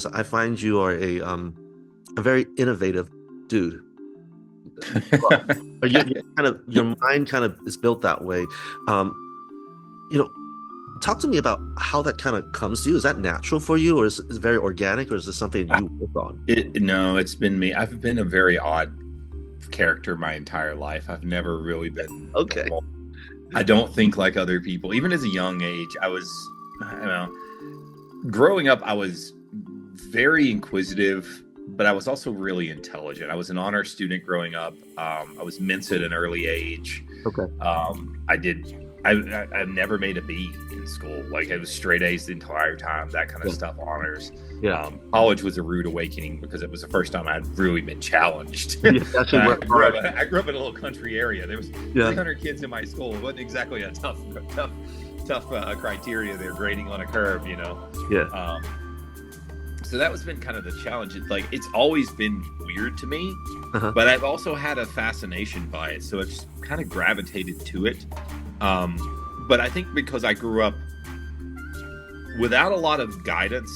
So I find you are a very innovative dude. Well, you kind of your mind kind of is built that way. Um, you know, talk to me about how that kind of comes to you. Is that natural for you, or is it very organic, or is this something you work on? No, it's been me. I've been a very odd character my entire life. I've never really been Okay. normal. I don't think like other people. Even as a young age, I don't know, growing up, I was very inquisitive, but I was also really intelligent. I was an honor student growing up. I was Mensa at an early age. Okay. I did. I've never made a B in school. Like it was straight A's the entire time. That kind of Yeah. stuff. Honors. Yeah. College was a rude awakening because it was the first time I'd really been challenged. You actually I work grew hard. up, I grew up in a little country area. There was Yeah. 300 kids in my school. It wasn't exactly a tough criteria they're grading on a curve, you know. Yeah. So that was been kind of the challenge. It's always been weird to me, Uh-huh. but I've also had a fascination by it, so I've just kind of gravitated to it. But I think because I grew up without a lot of guidance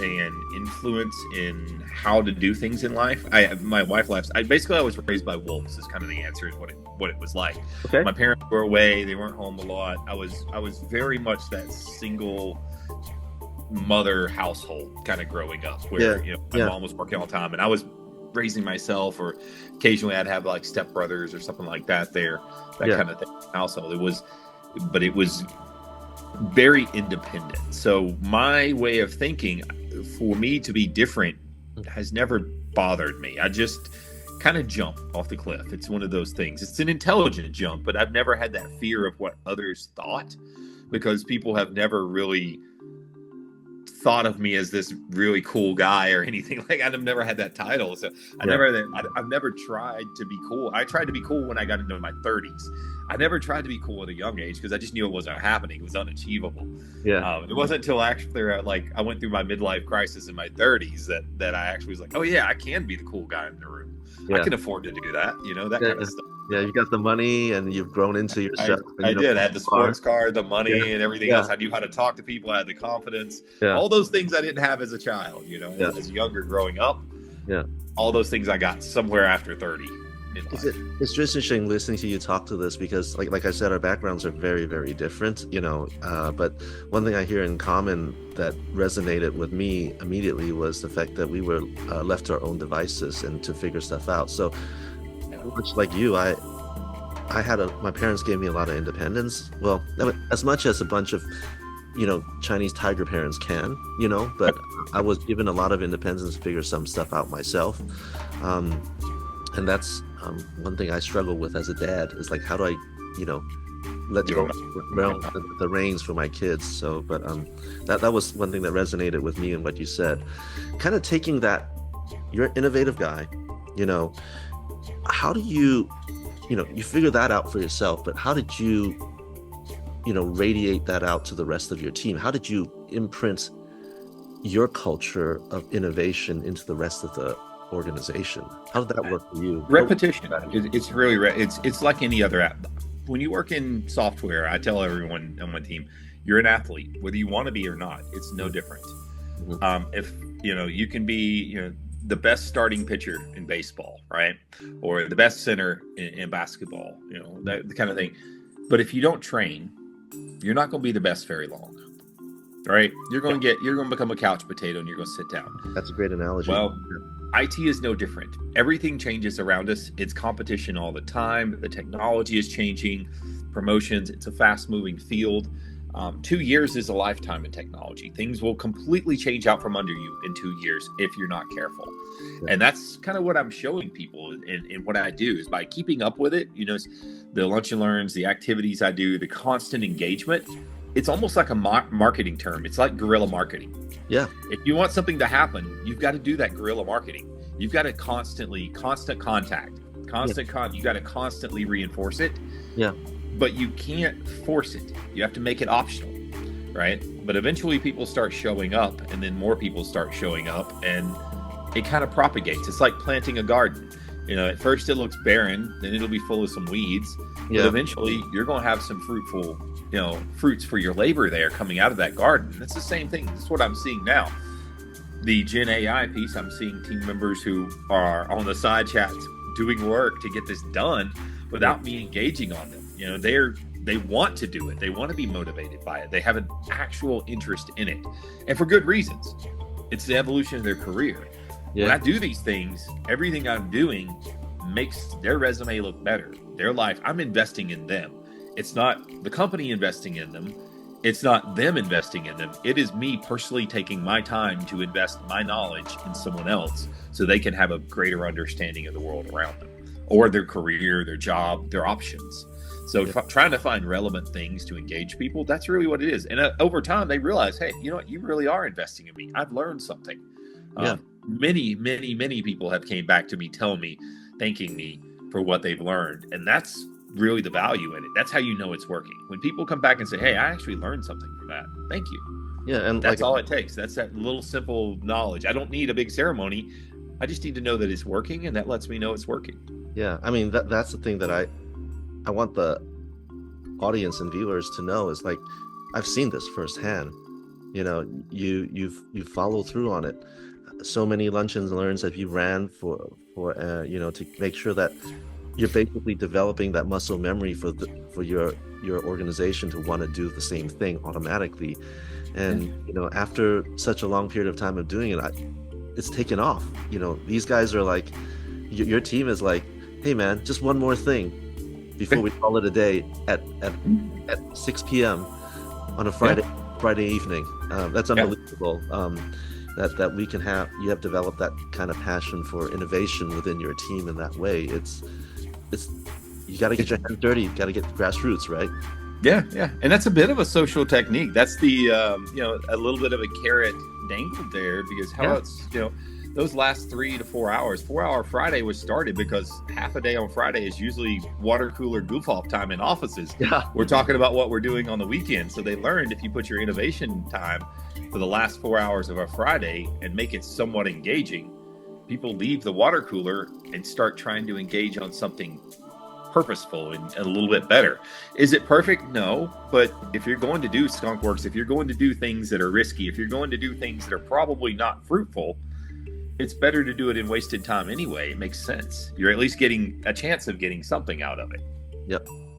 and influence in how to do things in life, my wife laughs. I was raised by wolves. Is kind of the answer. Is what it was like. Okay. My parents were away; they weren't home a lot. I was very much that single mother household kind of growing up, where my mom was working all the time, and I was raising myself, or occasionally I'd have like stepbrothers or something like that there, that kind of thing. Household. It was very independent. So my way of thinking, for me to be different, has never bothered me. I just kind of jump off the cliff. It's one of those things. It's an intelligent jump, but I've never had that fear of what others thought, because people have never really thought of me as this really cool guy or anything. Like I've never had that title, so I've never tried to be cool. I tried to be cool when I got into my 30s. I never tried to be cool at a young age because I just knew it wasn't happening. It was unachievable. It wasn't until after I went through my midlife crisis in my 30s that I actually was like, oh yeah, I can be the cool guy in the room. I can afford to do that, that kind of stuff. Yeah, you got the money and you've grown into yourself. I did. I had the sports car, the money, and everything else. I knew how to talk to people. I had the confidence. All those things I didn't have as a child, as younger growing up. Yeah. All those things I got somewhere after 30. It's just interesting listening to you talk to this, because like I said, our backgrounds are very, very different, but one thing I hear in common that resonated with me immediately was the fact that we were left to our own devices and to figure stuff out. So much like you, my parents gave me a lot of independence. Well, as much as a bunch of Chinese tiger parents can, but I was given a lot of independence to figure some stuff out myself. And that's one thing I struggle with as a dad, is like, how do I, let go the reins for my kids. So, but that was one thing that resonated with me and what you said. Kind of taking that, you're an innovative guy, how do you, you figure that out for yourself, but how did you, radiate that out to the rest of your team? How did you imprint your culture of innovation into the rest of the organization? How did that work for you? Repetition. It's really it's like any other app. When you work in software, I tell everyone on my team, you're an athlete, whether you want to be or not. It's no different. Mm-hmm. If you can be the best starting pitcher in baseball, right, or the best center in basketball, that kind of thing. But if you don't train, you're not going to be the best very long. Right? You're going to become a couch potato, and you're going to sit down. That's a great analogy. Well, IT is no different. Everything changes around us. It's competition all the time. The technology is changing. Promotions. It's a fast-moving field. 2 years is a lifetime in technology. Things will completely change out from under you in 2 years if you're not careful. Yeah. And that's kind of what I'm showing people in what I do, is by keeping up with it. The lunch and learns, the activities I do, the constant engagement. It's almost like a marketing term. It's like guerrilla marketing. Yeah. If you want something to happen, you've got to do that guerrilla marketing. You've got to constant contact, you got to constantly reinforce it. Yeah. But you can't force it. You have to make it optional, right? But eventually people start showing up, and then more people start showing up, and it kind of propagates. It's like planting a garden. At first it looks barren, then it'll be full of some weeds. Yeah. But eventually you're going to have some fruitful, fruits for your labor there coming out of that garden. That's the same thing. That's what I'm seeing now. the Gen AI piece, I'm seeing team members who are on the side chats doing work to get this done without me engaging on them. You know, they want to do it. They want to be motivated by it. They have an actual interest in it, and for good reasons. It's the evolution of their career. Yeah. When I do these things, everything I'm doing makes their resume look better. Their life, I'm investing in them. It's not the company investing in them. It's not them investing in them. It is me personally taking my time to invest my knowledge in someone else so they can have a greater understanding of the world around them or their career, their job, their options. So trying to find relevant things to engage people, that's really what it is. And over time, they realize, hey, you know what? You really are investing in me. I've learned something. Many people have came back to me, thanking me for what they've learned. And that's really the value in it. That's how you know it's working. When people come back and say, hey, I actually learned something from that. Thank you. Yeah. And that's all it takes. That's that little simple knowledge. I don't need a big ceremony. I just need to know that it's working, and that lets me know it's working. Yeah. I mean, that's the thing that I want the audience and viewers to know is like, I've seen this firsthand. You know, you follow through on it. So many luncheons and learns that you ran for you know, to make sure that you're basically developing that muscle memory for your organization to want to do the same thing automatically. And you know, after such a long period of time of doing it, it's taken off. You know, these guys are like, your team is like, hey man, just one more thing before we call it a day at 6 p.m. on a Friday evening. That's unbelievable. That we can have, you have developed that kind of passion for innovation within your team in that way. It's you got to get your hands dirty. You got to get grassroots, right? Yeah. And that's a bit of a social technique. That's the, you know, a little bit of a carrot dangled there, because how else, you know, those last 3 to 4 hours, 4-hour Friday was started because half a day on Friday is usually water cooler goof off time in offices. Yeah. We're talking about what we're doing on the weekend. So they learned if you put your innovation time for the last 4 hours of a Friday and make it somewhat engaging, people leave the water cooler and start trying to engage on something purposeful and a little bit better. Is it perfect? No. But if you're going to do skunk works, if you're going to do things that are risky, if you're going to do things that are probably not fruitful, it's better to do it in wasted time anyway. It makes sense. You're at least getting a chance of getting something out of it. Yep.